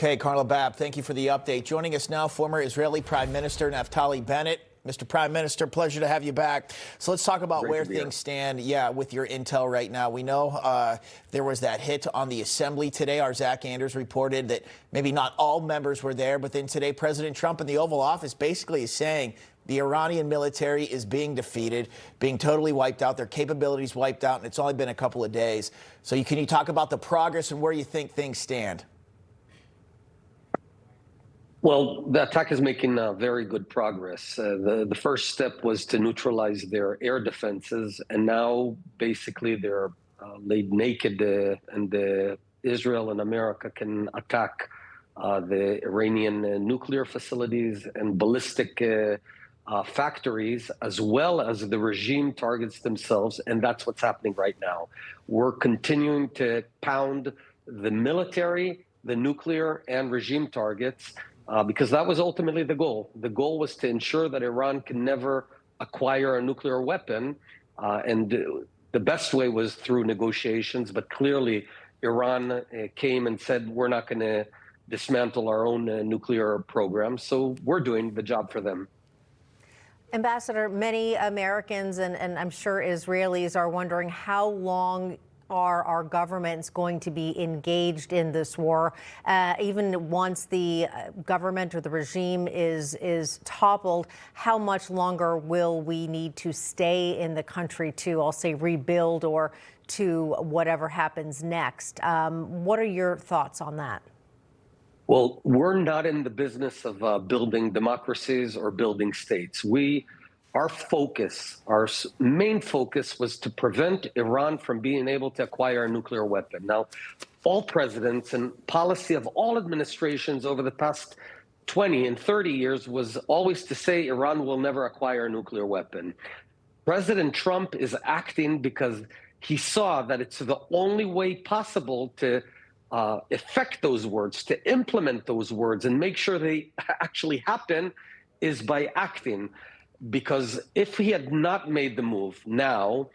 Okay, Carla Babb, thank you for the update. Joining us now, former Israeli Prime Minister Naftali Bennett. Mr. Prime Minister, pleasure to have you back. So let's talk about where things stand, with your intel right now. We know there was that hit on the assembly today. Our Zach Anders reported that maybe not all members were there, but then today President Trump in the Oval Office basically is saying the Iranian military is being defeated, being totally wiped out, their capabilities wiped out, and it's only been a couple of days. So can you talk about the progress and where you think things stand? Well, the attack is making very good progress. The first step was to neutralize their air defenses, and now basically they're laid naked, and Israel and America can attack the Iranian nuclear facilities and ballistic factories, as well as the regime targets themselves, and that's what's happening right now. We're continuing to pound the military, the nuclear, and regime targets. Because that was ultimately the goal. The goal was to ensure that Iran can never acquire a nuclear weapon. And the best way was through negotiations. But clearly, Iran came and said, we're not going to dismantle our own nuclear program. So we're doing the job for them. Ambassador, many Americans and I'm sure Israelis are wondering how long are our governments going to be engaged in this war, even once the government or the regime is toppled? How much longer will we need to stay in the country to, I'll say, rebuild or to whatever happens next? What are your thoughts on that? Well, we're not in the business of building democracies or building states. Our main focus was to prevent Iran from being able to acquire a nuclear weapon. Now, all presidents and policy of all administrations over the past 20 and 30 years was always to say Iran will never acquire a nuclear weapon. President Trump is acting because he saw that it's the only way possible to effect those words, to implement those words and make sure they actually happen, is by acting. Because if he had not made the move now,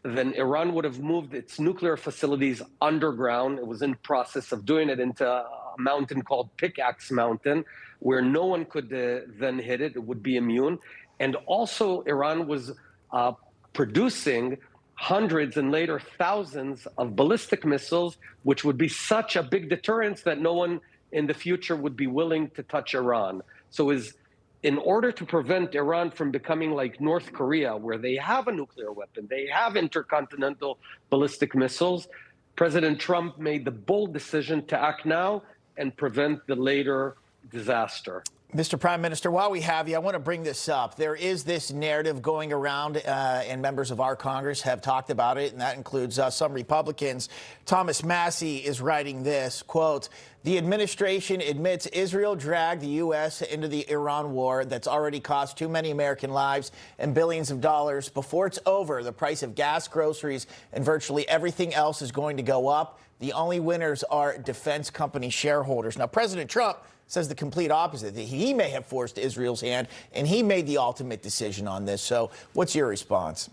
then Iran would have moved its nuclear facilities underground. It was in the process of doing it into a mountain called Pickaxe Mountain, where no one could then hit it. It would be immune. And also, Iran was producing hundreds and later thousands of ballistic missiles, which would be such a big deterrence that no one in the future would be willing to touch Iran. So in order to prevent Iran from becoming like North Korea, where they have a nuclear weapon, they have intercontinental ballistic missiles, President Trump made the bold decision to act now and prevent the later disaster. Mr. Prime Minister, while we have you, I want to bring this up. There is this narrative going around, and members of our Congress have talked about it, and that includes some Republicans. Thomas Massey is writing this, quote, "The administration admits Israel dragged the U.S. into the Iran war that's already cost too many American lives and billions of dollars. Before it's over, the price of gas, groceries, and virtually everything else is going to go up. The only winners are defense company shareholders." Now, President Trump says the complete opposite, that he may have forced Israel's hand, and he made the ultimate decision on this. So what's your response?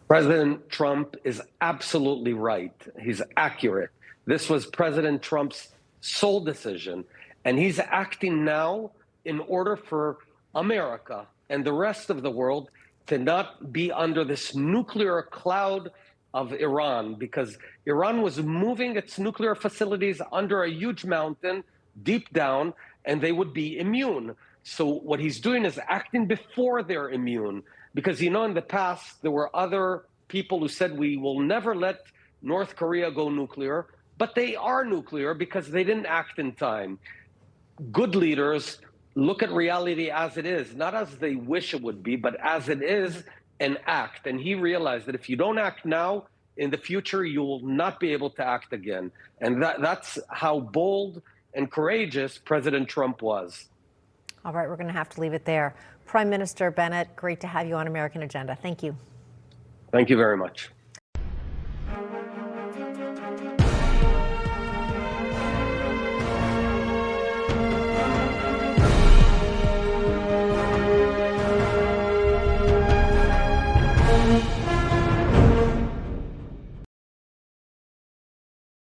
President Trump is absolutely right. He's accurate. This was President Trump's sole decision, and he's acting now in order for America and the rest of the world to not be under this nuclear cloud of Iran, because Iran was moving its nuclear facilities under a huge mountain deep down, and they would be immune. So what he's doing is acting before they're immune, because, in the past, there were other people who said we will never let North Korea go nuclear, but they are nuclear because they didn't act in time. Good leaders look at reality as it is, not as they wish it would be, but as it is, and act. And he realized that if you don't act now, in the future, you will not be able to act again. And that's how bold and courageous President Trump was. All right, we're going to have to leave it there. Prime Minister Bennett, great to have you on American Agenda. Thank you. Thank you very much.